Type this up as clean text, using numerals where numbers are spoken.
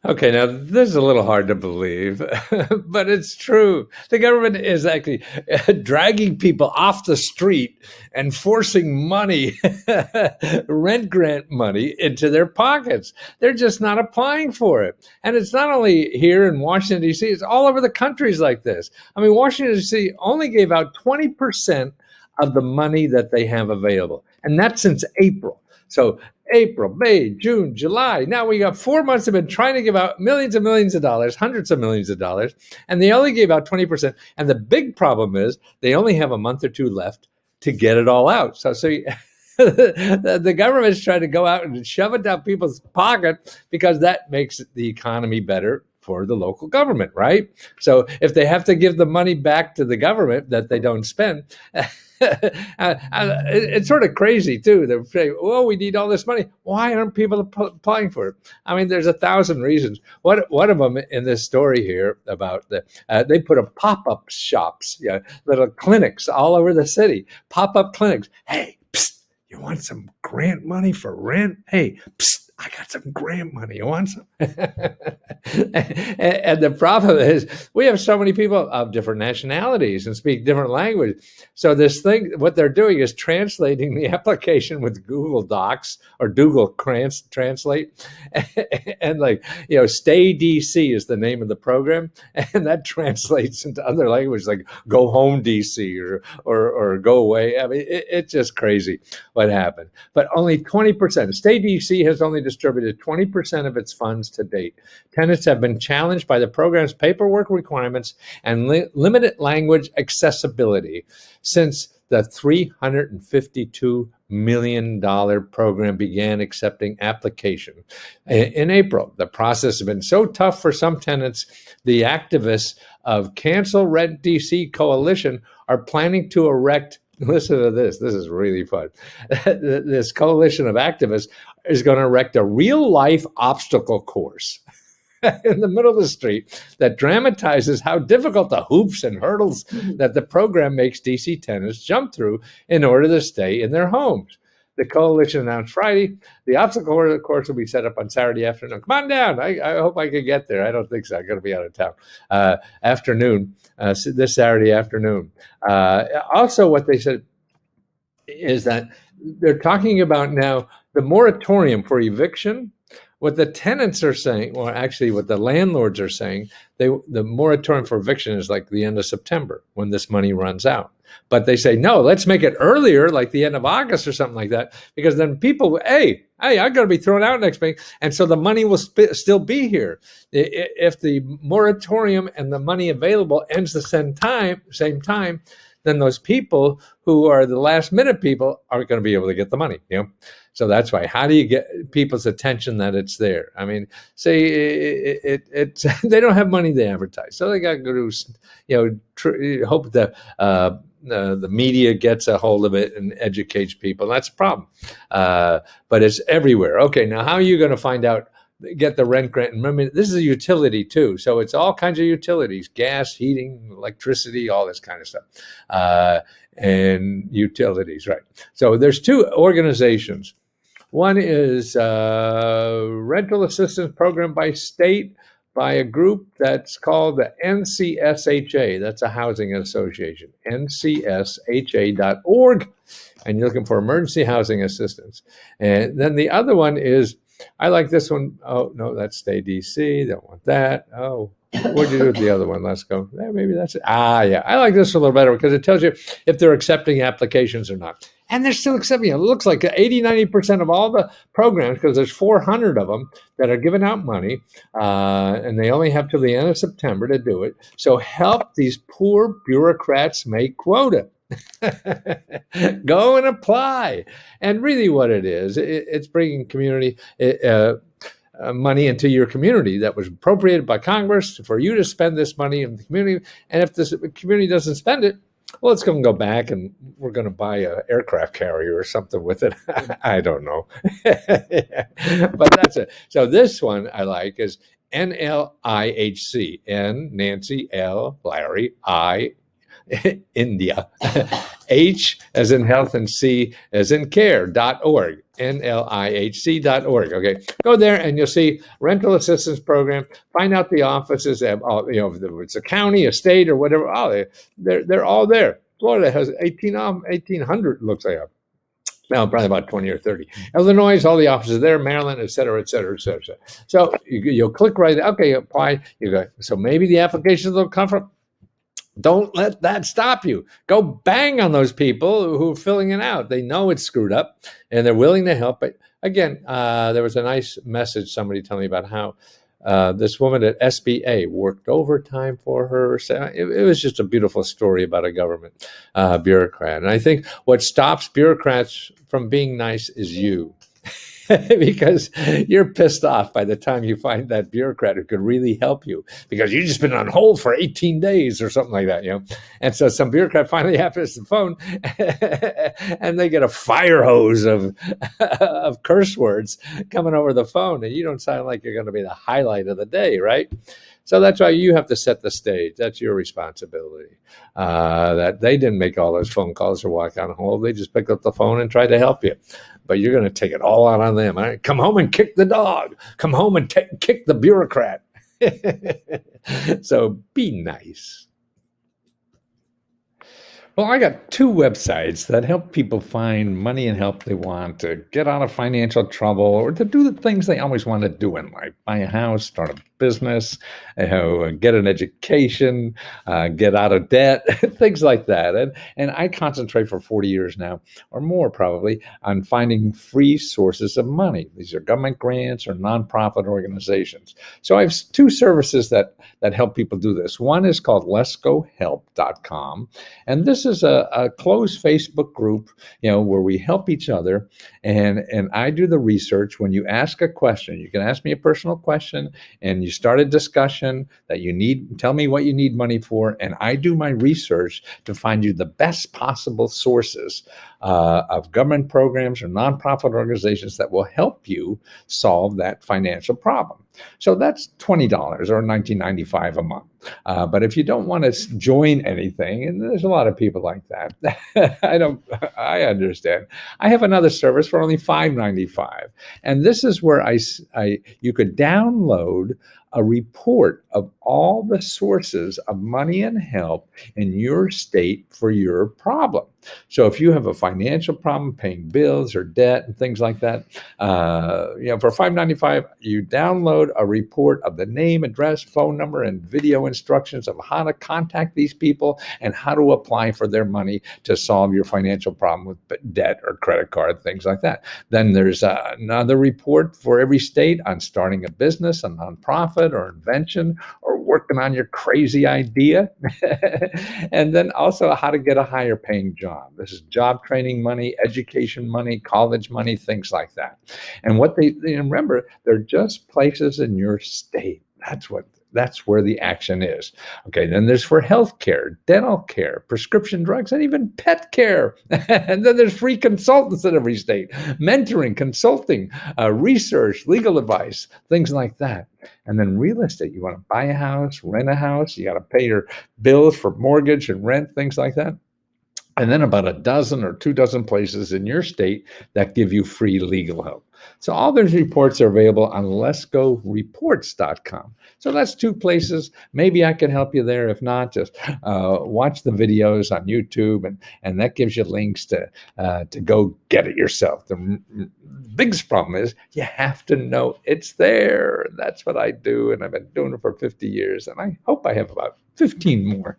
Okay, now this is a little hard to believe, but it's true. The government is actually dragging people off the street and forcing money, rent grant money, into their pockets. They're just not applying for it. And it's not only here in Washington, D.C., it's all over the countries like this. I mean, Washington, D.C. only gave out 20% of the money that they have available, and that's since April. So April, May, June, July. Now we got 4 months have been trying to give out millions and millions of dollars, hundreds of millions of dollars, and they only gave out 20%. And the big problem is they only have a month or two left to get it all out. So the government's trying to go out and shove it down people's pocket because that makes the economy better for the local government, right? So if they have to give the money back to the government that they don't spend, it's sort of crazy too. They say, "Oh, we need all this money. Why aren't people applying for it?" I mean, there's 1,000 reasons. One of them in this story here about they put a pop-up shops, little clinics all over the city, pop-up clinics. Hey, psst, you want some grant money for rent? Hey, psst, I got some grant money. You want some? And the problem is we have so many people of different nationalities and speak different language. So this thing, what they're doing is translating the application with Google Docs or Google Translate. And Stay DC is the name of the program. And that translates into other languages like Go Home DC or Go Away. I mean, it's just crazy what happened. But only 20%. Stay DC has only distributed 20% of its funds to date. Tenants have been challenged by the program's paperwork requirements and limited language accessibility since the $352 million program began accepting applications in April. The process has been so tough for some tenants, the activists of Cancel Rent DC Coalition are planning to erect, listen to this is really fun. This coalition of activists is going to erect a real-life obstacle course in the middle of the street that dramatizes how difficult the hoops and hurdles that the program makes DC tenants jump through in order to stay in their homes. The coalition announced Friday the obstacle course will be set up on Saturday afternoon. Come on down. I hope I can get there. I don't think so. I'm going to be out of town. This Saturday afternoon. Also, what they said is that they're talking about now the moratorium for eviction. What the tenants are saying, or actually what the landlords are saying, the moratorium for eviction is like the end of September when this money runs out. But they say, no, let's make it earlier, like the end of August or something like that, because then people, hey, I'm going to be thrown out next week. And so the money will still be here. If the moratorium and the money available ends the same time, then those people who are the last minute people aren't going to be able to get the money. So that's why. How do you get people's attention that it's there? I mean, say they don't have money to advertise, so they got to go to hope that the media gets a hold of it and educates people. That's a problem, but it's everywhere. Okay, now how are you going to find out? Get the rent grant. And remember, this is a utility too, so it's all kinds of utilities: gas, heating, electricity, all this kind of stuff, and utilities, right? So there's two organizations. One is rental assistance program by state by a group that's called the NCSHA. That's a housing association, ncsha.org, and you're looking for emergency housing assistance. And then the other one is, I like this one. Oh, no, that's Stay DC. Don't want that. Oh, what did you do with the other one? Let's go. Maybe that's it. Yeah. I like this a little better because it tells you if they're accepting applications or not. And they're still accepting it. It looks like 80-90% of all the programs, because there's 400 of them that are giving out money, and they only have till the end of September to do it. So help these poor bureaucrats make quota. Go and apply. And really what it is, it's bringing community money into your community that was appropriated by Congress for you to spend this money in the community. And if the community doesn't spend it, well, it's going to go back and we're going to buy an aircraft carrier or something with it. I don't know. But that's it. So this one I like is NLIHC. N, Nancy, L, Larry, I, India, H as in health and C as in care.org. NLIHC.org. Okay, go there and you'll see rental assistance program. Find out the offices. If it's a county, a state, or whatever. Oh, they're all there. Florida has 1,800. Looks like now probably about 20 or 30. Illinois, all the offices there. Maryland, et cetera, et cetera, et cetera. Et cetera. So you'll click right there. Okay, apply. You go. So maybe the applications will come from. Don't let that stop you. Go bang on those people who are filling it out. They know it's screwed up and they're willing to help. But again, there was a nice message somebody told me about how this woman at SBA worked overtime for her. So it was just a beautiful story about a government bureaucrat. And I think what stops bureaucrats from being nice is you. Because you're pissed off by the time you find that bureaucrat who could really help you because you've just been on hold for 18 days or something like that, And so some bureaucrat finally answers the phone and they get a fire hose of curse words coming over the phone, and you don't sound like you're going to be the highlight of the day, right? So that's why you have to set the stage. That's your responsibility. That they didn't make all those phone calls or walk on hold. They just picked up the phone and tried to help you. But you're going to take it all out on them. All right? Come home and kick the dog. Come home and kick the bureaucrat. So be nice. Well, I got two websites that help people find money and help they want to get out of financial trouble or to do the things they always want to do in life. Buy a house, start a business, get an education, get out of debt, things like that. And I concentrate for 40 years now, or more probably, on finding free sources of money. These are government grants or nonprofit organizations. So I have two services that help people do this. One is called letsgohelp.com. And this is a closed Facebook group, where we help each other. And I do the research. When you ask a question, you can ask me a personal question, and you start a discussion that you need. Tell me what you need money for, and I do my research to find you the best possible sources of government programs or nonprofit organizations that will help you solve that financial problem. So that's $20 or $19.95 a month. But if you don't want to join anything, and there's a lot of people like that, I understand. I have another service for only $5.95, and this is where you could download a report of all the sources of money and help in your state for your problem. So if you have a financial problem, paying bills or debt and things like that, for $5.95, you download a report of the name, address, phone number, and video instructions of how to contact these people and how to apply for their money to solve your financial problem with debt or credit card, things like that. Then there's another report for every state on starting a business, a nonprofit, or invention, or working on your crazy idea. And then also how to get a higher paying job. This is job training money, education money, college money, things like that. And what remember, they're just places in your state. That's where the action is. Okay, then there's for health care, dental care, prescription drugs, and even pet care. And then there's free consultants in every state, mentoring, consulting, research, legal advice, things like that. And then real estate, you want to buy a house, rent a house, you got to pay your bills for mortgage and rent, things like that. And then about a dozen or 24 places in your state that give you free legal help. So all those reports are available on letsgoreports.com. So that's two places. Maybe I can help you there. If not, just watch the videos on YouTube, and that gives you links to go get it yourself. The biggest problem is you have to know it's there. That's what I do, and I've been doing it for 50 years, and I hope I have about 15 more.